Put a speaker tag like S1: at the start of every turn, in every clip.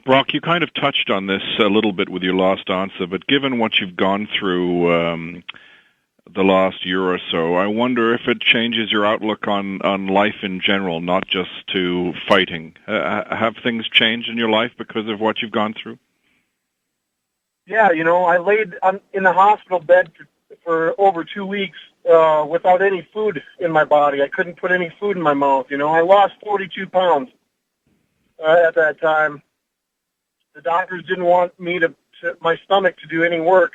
S1: Brock, you kind of touched on this a little bit with your last answer, but given what you've gone through the last year or so, I wonder if it changes your outlook on life in general, not just to fighting. Have things changed in your life because of what you've gone through?
S2: Yeah, I laid in the hospital bed for over 2 weeks without any food in my body. I couldn't put any food in my mouth. I lost 42 pounds at that time. The doctors didn't want my stomach to do any work,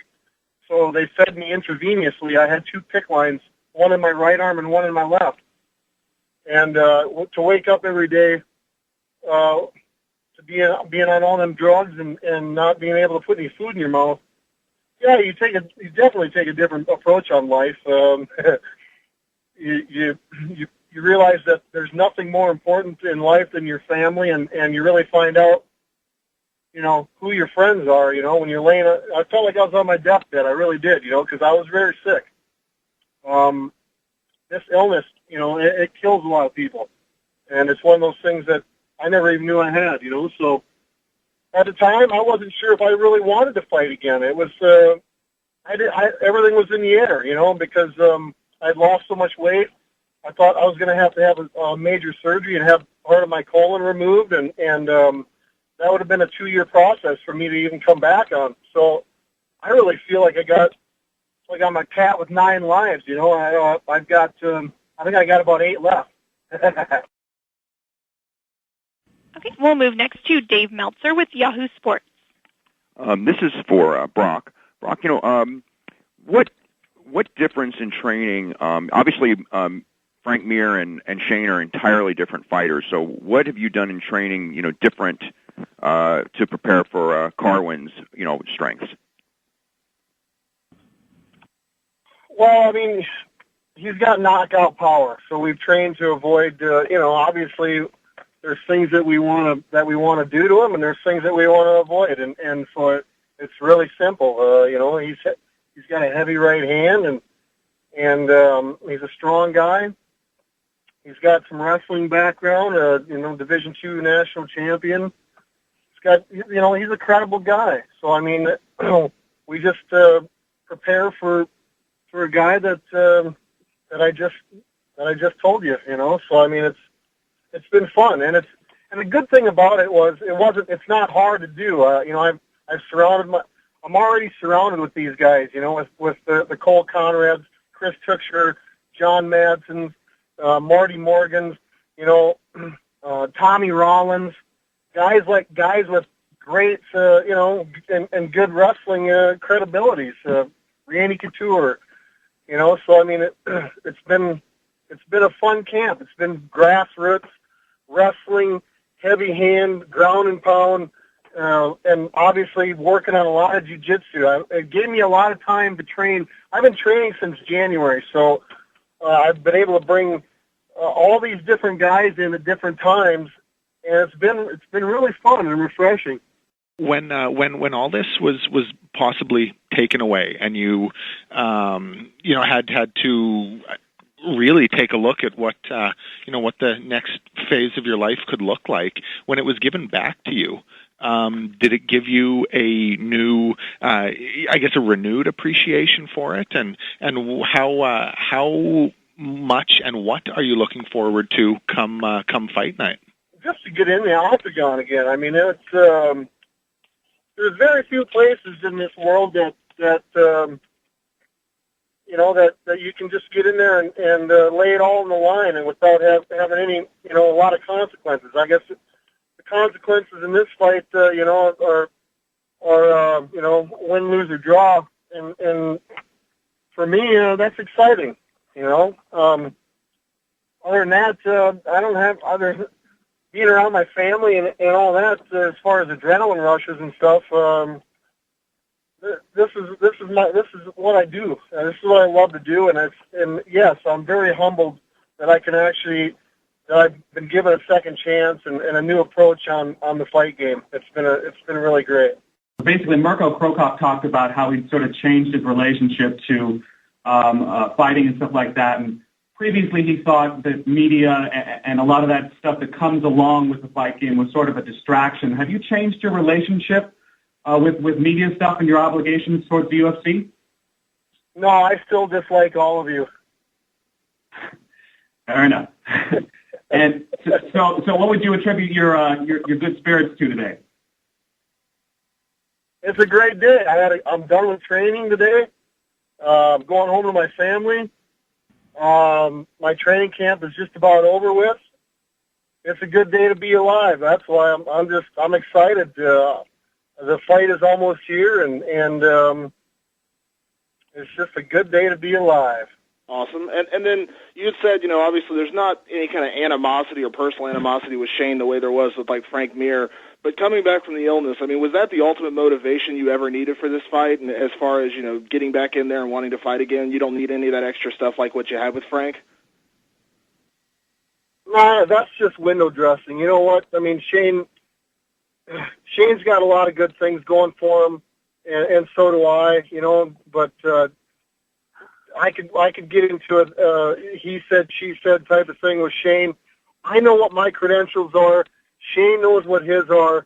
S2: so they fed me intravenously. I had 2 PICC lines, one in my right arm and one in my left. And to wake up every day, to being on all them drugs and not being able to put any food in your mouth, yeah, you definitely take a different approach on life. You realize that there's nothing more important in life than your family, and you really find out, who your friends are. When you're laying, I felt like I was on my deathbed. I really did, because I was very sick. This illness, it kills a lot of people, and it's one of those things that I never even knew I had. So at the time, I wasn't sure if I really wanted to fight again. It was, everything was in the air, because I'd lost so much weight. I thought I was going to have a major surgery and have part of my colon removed, and that would have been a 2-year process for me to even come back on. So I really feel like I'm a cat with 9 lives. I've got, I think I got about 8 left.
S3: Okay, we'll move next to Dave Meltzer with Yahoo Sports.
S4: This is for Brock. Brock, what difference in training? Obviously, Frank Mir and Shane are entirely different fighters. So, what have you done in training? Different to prepare for Carwin's strengths.
S2: Well, I mean, he's got knockout power, so we've trained to avoid. Obviously, there's things that we want to do to him, and there's things that we want to avoid, and so it's really simple. He's got a heavy right hand, and he's a strong guy. He's got some wrestling background, Division II national champion. He's a credible guy. So, I mean, we just prepare for a guy that I just told you, So, I mean, it's been fun, and the good thing about it was it's not hard to do. I'm already surrounded with these guys, with the Cole Conrads, Chris Tuchscher, John Madsen, Marty Morgans, Tommy Rollins, guys with great, and good wrestling credibilities. Randy Couture, So I mean, it's been a fun camp. It's been grassroots wrestling, heavy hand, ground and pound, and obviously working on a lot of jiu-jitsu. It gave me a lot of time to train. I've been training since January, so I've been able to bring all these different guys in at different times, and it's been really fun and refreshing.
S5: When all this was possibly taken away, and you had to really take a look at what the next phase of your life could look like, when it was given back to you, did it give you a new, a renewed appreciation for it, and how much and what are you looking forward to come fight night?
S2: Just to get in the octagon again. I mean, it's there's very few places in this world that you can just get in there and lay it all on the line, and without having any a lot of consequences. I guess the consequences in this fight are win, lose, or draw, and for me that's exciting. Other than that, I don't have other. Being around my family and all that, as far as adrenaline rushes and stuff, this is what I do. This is what I love to do, and yes, I'm very humbled that I've been given a second chance and a new approach on the fight game. It's been really great.
S6: Basically, Mirko Cro Cop talked about how he sort of changed his relationship to fighting and stuff like that, and previously he thought that media and a lot of that stuff that comes along with the fight game was sort of a distraction. Have you changed your relationship with media stuff and your obligations towards the UFC?
S2: No, I still dislike all of you.
S6: Fair enough. And so what would you attribute your good spirits to today?
S2: It's a great day. I'm done with training today. I'm going home to my family. My training camp is just about over with. It's a good day to be alive. That's why I'm excited. The fight is almost here, and it's just a good day to be alive.
S7: Awesome. And then you had said, obviously there's not any kind of animosity or personal animosity with Shane the way there was with, like, Frank Mir. But coming back from the illness, I mean, was that the ultimate motivation you ever needed for this fight? And as far as, getting back in there and wanting to fight again, you don't need any of that extra stuff like what you had with Frank?
S2: Nah, that's just window dressing. You know what? I mean, Shane's got a lot of good things going for him, and so do I, but I could get into it, he said, she said type of thing with Shane. I know what my credentials are. Shane knows what his are.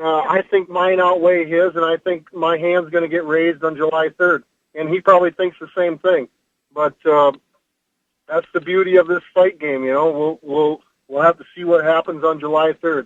S2: I think mine outweigh his, and I think my hand's going to get raised on July 3rd. And he probably thinks the same thing. But that's the beauty of this fight game, We'll have to see what happens on July 3rd.